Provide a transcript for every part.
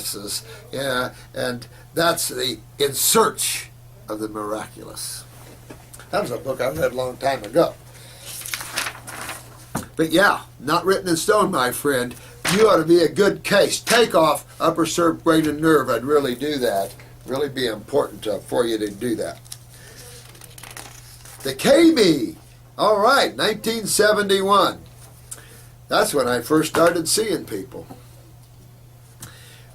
miraculouses. Yeah, and that's the In Search of the Miraculous. That was a book I read a long time ago. But yeah, not written in stone, my friend. You ought to be a good case. Take off upper cervical brain and nerve. I'd really do that. Really be important for you to do that. The KB. All right, 1971. That's when I first started seeing people.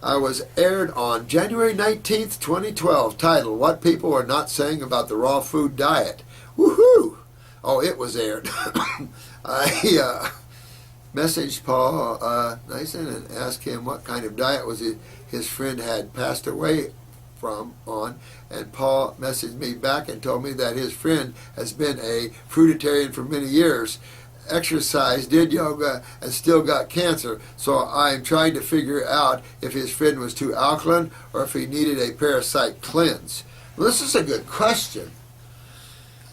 I was aired on January 19th, 2012, titled, What People Are Not Saying About the Raw Food Diet. Woohoo! Oh, it was aired. I messaged Paul Nyson and asked him what kind of diet was his friend had passed away on, and Paul messaged me back and told me that his friend has been a fruitarian for many years, exercised, did yoga, and still got cancer. So I'm trying to figure out if his friend was too alkaline or if he needed a parasite cleanse. Well, this is a good question.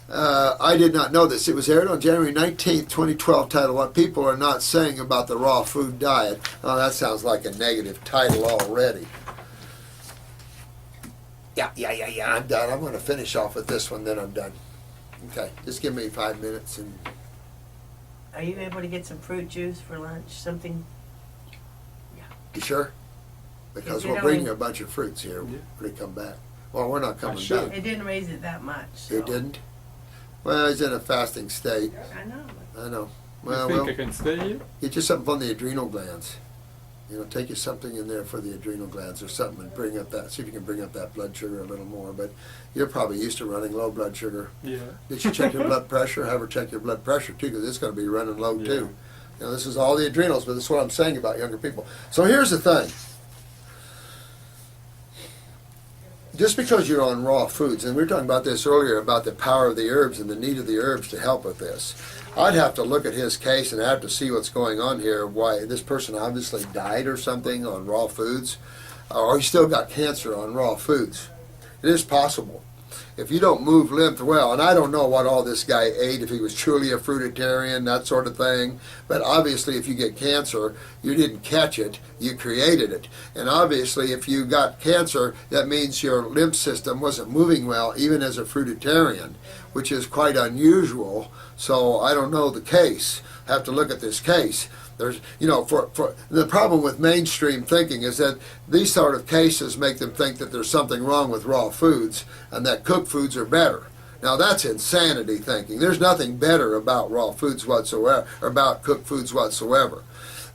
I did not know this. It was aired on January 19th, 2012, titled What People Are Not Saying About the Raw Food Diet. Oh, that sounds like a negative title already. Yeah, I'm done. I'm going to finish off with this one, then I'm done. Okay, just give me 5 minutes. And Are you able to get some fruit juice for lunch? Something? Yeah. You sure? Because we'll bring you a bunch of fruits here when we come back. Well, we're not coming back. It didn't raise it that much. So. It didn't? Well, he's in a fasting state. I know. Well, you think I can stay here? Get you something from the adrenal glands. Take you something in there for the adrenal glands or something and bring up that, see if you can bring up that blood sugar a little more. But you're probably used to running low blood sugar. Yeah. Did you check your blood pressure? Have her check your blood pressure too, because it's going to be running low too. This is all the adrenals, but that's what I'm saying about younger people. So here's the thing. Just because you're on raw foods, and we were talking about this earlier, about the power of the herbs and the need of the herbs to help with this, I'd have to look at his case and have to see what's going on here, why this person obviously died or something on raw foods, or he still got cancer on raw foods. It is possible. If you don't move lymph well, and I don't know what all this guy ate, if he was truly a fruitarian, that sort of thing, but obviously if you get cancer, you didn't catch it, you created it. And obviously if you got cancer, that means your lymph system wasn't moving well, even as a fruitarian, which is quite unusual. So I don't know the case. I have to look at this case. There's, for the problem with mainstream thinking is that these sort of cases make them think that there's something wrong with raw foods and that cooked foods are better. Now that's insanity thinking. There's nothing better about raw foods whatsoever, or about cooked foods whatsoever.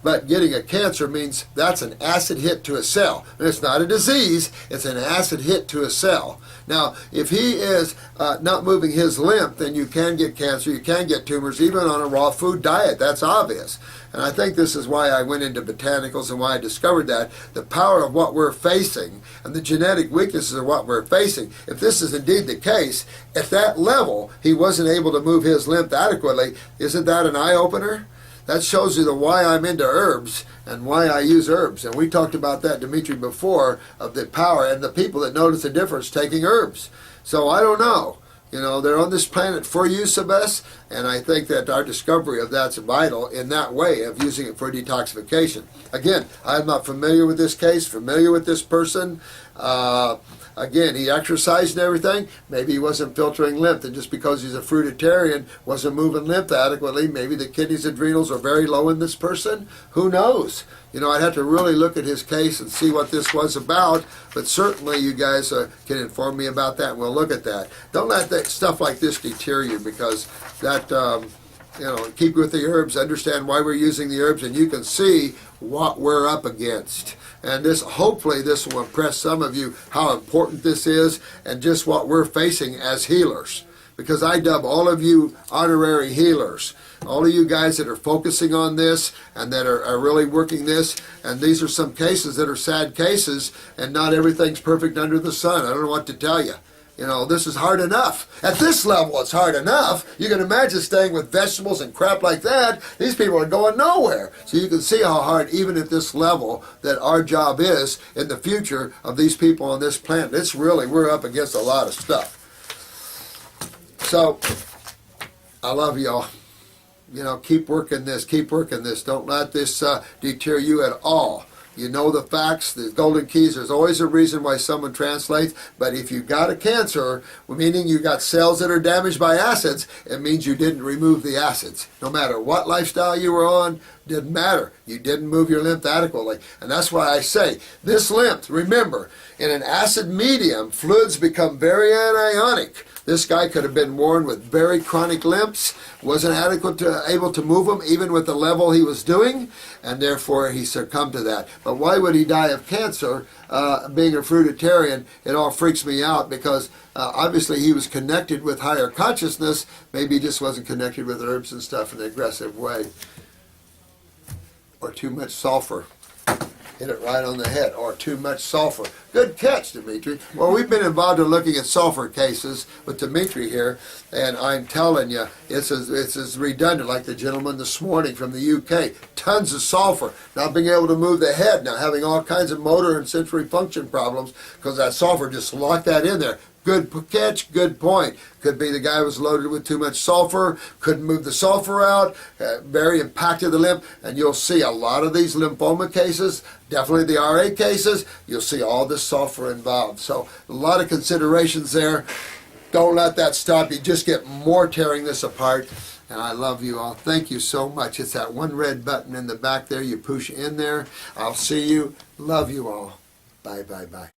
But getting a cancer means that's an acid hit to a cell. And it's not a disease, it's an acid hit to a cell. Now, if he is not moving his lymph, then you can get cancer, you can get tumors, even on a raw food diet. That's obvious. And I think this is why I went into botanicals and why I discovered that. The power of what we're facing and the genetic weaknesses of what we're facing. If this is indeed the case, at that level, he wasn't able to move his lymph adequately. Isn't that an eye-opener? That shows you the why I'm into herbs and why I use herbs. And we talked about that, Dimitri, before, of the power and the people that notice the difference taking herbs. So I don't know. They're on this planet for use of us, and I think that our discovery of that's vital in that way of using it for detoxification. Again, I'm not familiar with this case, familiar with this person. Again, he exercised and everything. Maybe he wasn't filtering lymph, and just because he's a fruitarian, wasn't moving lymph adequately. Maybe the kidneys, adrenals are very low in this person. Who knows? I'd have to really look at his case and see what this was about, but certainly you guys can inform me about that, and we'll look at that. Don't let stuff like this deter you, because that, keep with the herbs, understand why we're using the herbs, and you can see what we're up against. And hopefully this will impress some of you how important this is and just what we're facing as healers. Because I dub all of you honorary healers. All of you guys that are focusing on this and that are really working this. And these are some cases that are sad cases, and not everything's perfect under the sun. I don't know what to tell you. This is hard enough. At this level, it's hard enough. You can imagine staying with vegetables and crap like that. These people are going nowhere. So you can see how hard, even at this level, that our job is in the future of these people on this planet. We're up against a lot of stuff. So, I love y'all. Keep working this. Keep working this. Don't let this deter you at all. You know the facts, the golden keys. There's always a reason why someone translates. But if you got a cancer, meaning you got cells that are damaged by acids, it means you didn't remove the acids. No matter what lifestyle you were on, didn't matter. You didn't move your lymph adequately. And that's why I say, this lymph, remember, in an acid medium, fluids become very anionic. This guy could have been born with very chronic lymphs, wasn't able to move them even with the level he was doing, and therefore he succumbed to that. But why would he die of cancer? Being a fruitarian, it all freaks me out because obviously he was connected with higher consciousness. Maybe he just wasn't connected with herbs and stuff in an aggressive way. Or too much sulfur. Hit it right on the head. Or too much sulfur. Good catch, Dimitri. Well, we've been involved in looking at sulfur cases with Dimitri here, and I'm telling you, it's as redundant like the gentleman this morning from the UK. Tons of sulfur. Not being able to move the head, now having all kinds of motor and sensory function problems because that sulfur just locked that in there. Good catch, good point. Could be the guy was loaded with too much sulfur, couldn't move the sulfur out, very impacted the lymph, and you'll see a lot of these lymphoma cases, definitely the RA cases, you'll see all this sulfur involved. So a lot of considerations there. Don't let that stop you. Just get more tearing this apart. And I love you all. Thank you so much. It's that one red button in the back there. You push in there. I'll see you. Love you all. Bye, bye, bye.